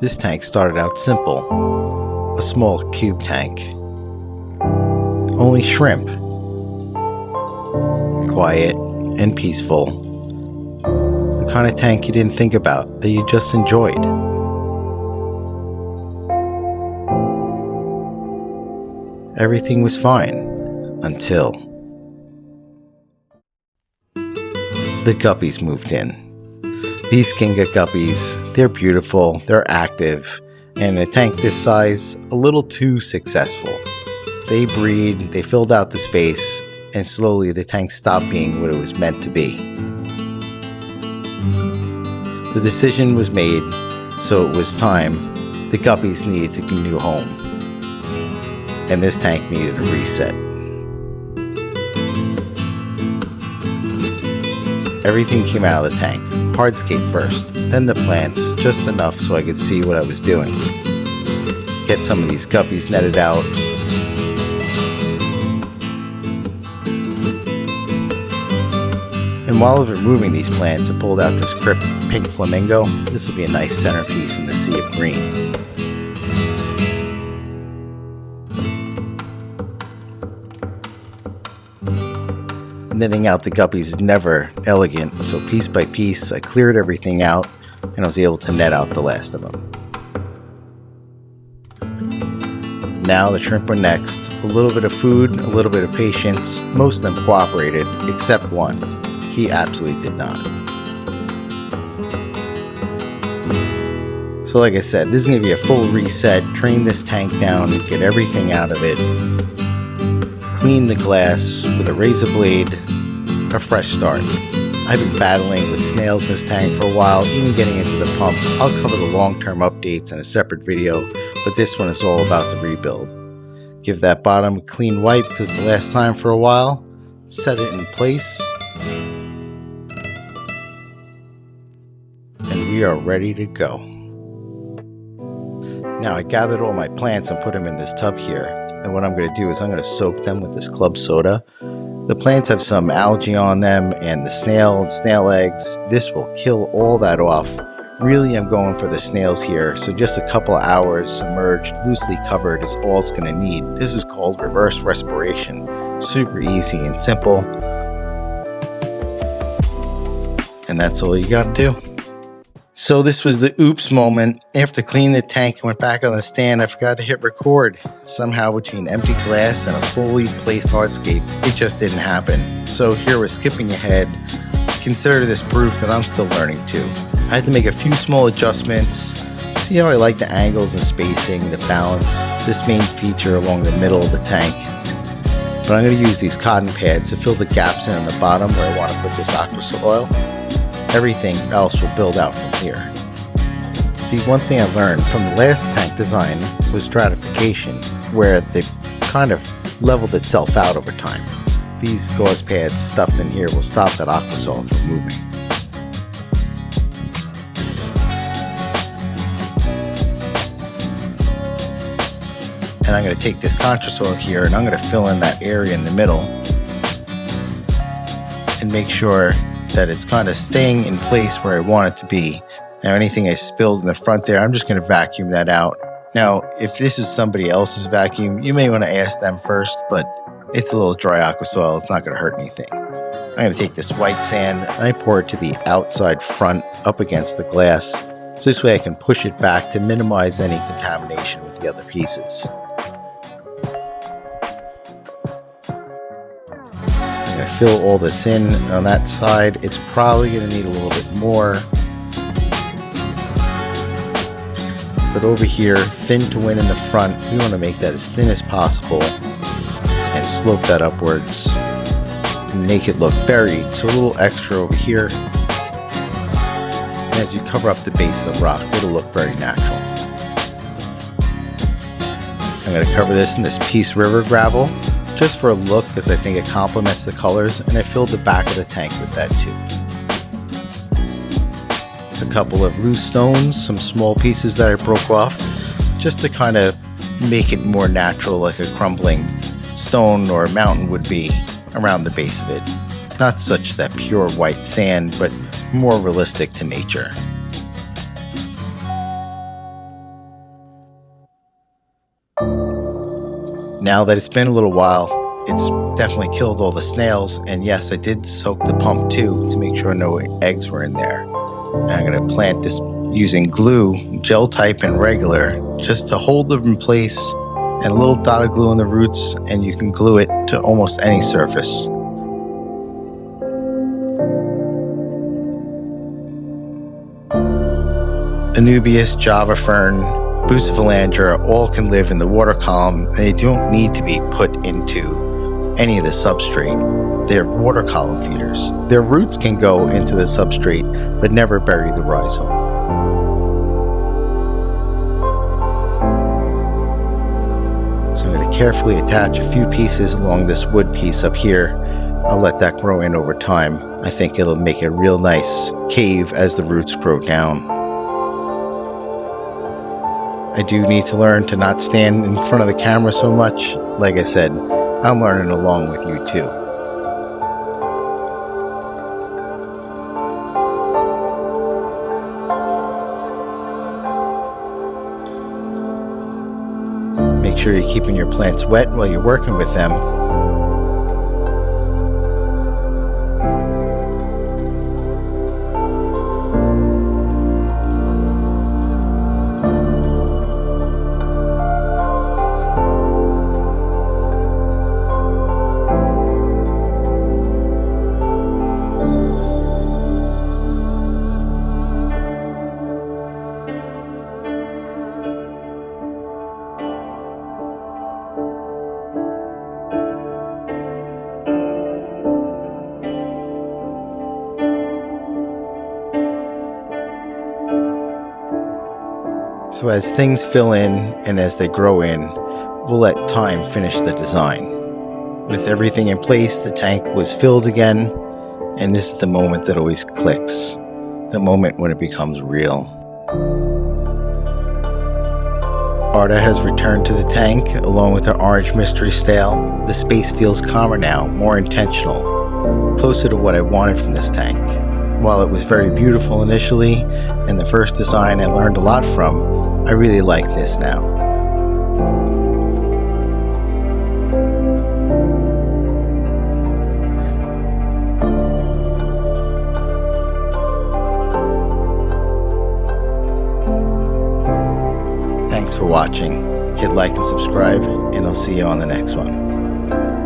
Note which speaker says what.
Speaker 1: This tank started out simple, a small cube tank. Only shrimp. Quiet and peaceful. The kind of tank you didn't think about, that you just enjoyed. Everything was fine until the Guppies moved in. These Kinga Guppies, they're beautiful, they're active, and in a tank this size, a little too successful. They breed, they filled out the space, and slowly the tank stopped being what it was meant to be. The decision was made, so it was time. The Guppies needed a new home, and this tank needed a reset. Everything came out of the tank. Hardscape first, then the plants, just enough so I could see what I was doing. Get some of these Guppies netted out. And while I was removing these plants, I pulled out this crypt pink flamingo. This will be a nice centerpiece in the sea of green. Netting out the Guppies is never elegant, so piece by piece I cleared everything out and I was able to net out the last of them. Now the shrimp were next. A little bit of food, a little bit of patience. Most of them cooperated, except one. He absolutely did not. So like I said, this is going to be a full reset. Train this tank down, get everything out of it. Clean the glass with a razor blade, a fresh start. I've been battling with snails in this tank for a while, even getting into the pump. I'll cover the long-term updates in a separate video, but this one is all about the rebuild. Give that bottom a clean wipe because it's the last time for a while. Set it in place. And we are ready to go. Now I gathered all my plants and put them in this tub here. And what I'm going to do is I'm going to soak them with this club soda. The plants have some algae on them and the snail eggs. This will kill all that off. Really, I'm going for the snails here. So just a couple of hours submerged, loosely covered is all it's going to need. This is called reverse respiration. Super easy and simple. And that's all you got to do. So this was the oops moment. After cleaning the tank and went back on the stand, I forgot to hit record. Somehow between empty glass and a fully placed hardscape, it just didn't happen. So here we're skipping ahead. Consider this proof that I'm still learning too. I had to make a few small adjustments. See how I like the angles and spacing, the balance, this main feature along the middle of the tank. But I'm going to use these cotton pads to fill the gaps in on the bottom where I want to put this aqua soil. Everything else will build out from here. See, one thing I learned from the last tank design was stratification, where they kind of leveled itself out over time. These gauze pads stuffed in here will stop that aqua soil from moving. And I'm going to take this contra soil here and I'm going to fill in that area in the middle and make sure that it's kind of staying in place where I want it to be. Now anything I spilled in the front there, I'm just going to vacuum that out. Now if this is somebody else's vacuum, you may want to ask them first, but it's a little dry aqua soil, it's not going to hurt anything. I'm going to take this white sand and I pour it to the outside front up against the glass, so this way I can push it back to minimize any contamination with the other pieces. Fill all this in on that side. It's probably going to need a little bit more, but over here, thin to win in the front, we want to make that as thin as possible and slope that upwards and make it look buried. So a little extra over here, and as you cover up the base of the rock, it'll look very natural. I'm going to cover this in this Peace River gravel just for a look, because I think it complements the colors, and I filled the back of the tank with that too. A couple of loose stones, some small pieces that I broke off, just to kind of make it more natural, like a crumbling stone or mountain would be around the base of it. Not such that pure white sand, but more realistic to nature. Now that it's been a little while, it's definitely killed all the snails, and yes, I did soak the pump too to make sure no eggs were in there. And I'm going to plant this using glue, gel type and regular, just to hold them in place, and a little dot of glue on the roots, and you can glue it to almost any surface. Anubias, Java fern, Bucephalandra all can live in the water column, and they don't need to be put into any of the substrate. They're water column feeders. Their roots can go into the substrate, but never bury the rhizome. So I'm going to carefully attach a few pieces along this wood piece up here. I'll let that grow in over time. I think it'll make a real nice cave as the roots grow down. I do need to learn to not stand in front of the camera so much. Like I said, I'm learning along with you too. Make sure you're keeping your plants wet while you're working with them. So as things fill in and as they grow in, we'll let time finish the design. With everything in place, the tank was filled again, and this is the moment that always clicks, the moment when it becomes real. Arda has returned to the tank along with her orange mystery snail. The space feels calmer now, more intentional, closer to what I wanted from this tank. While it was very beautiful initially, and the first design I learned a lot from, I really like this now. Thanks for watching. Hit like and subscribe, and I'll see you on the next one.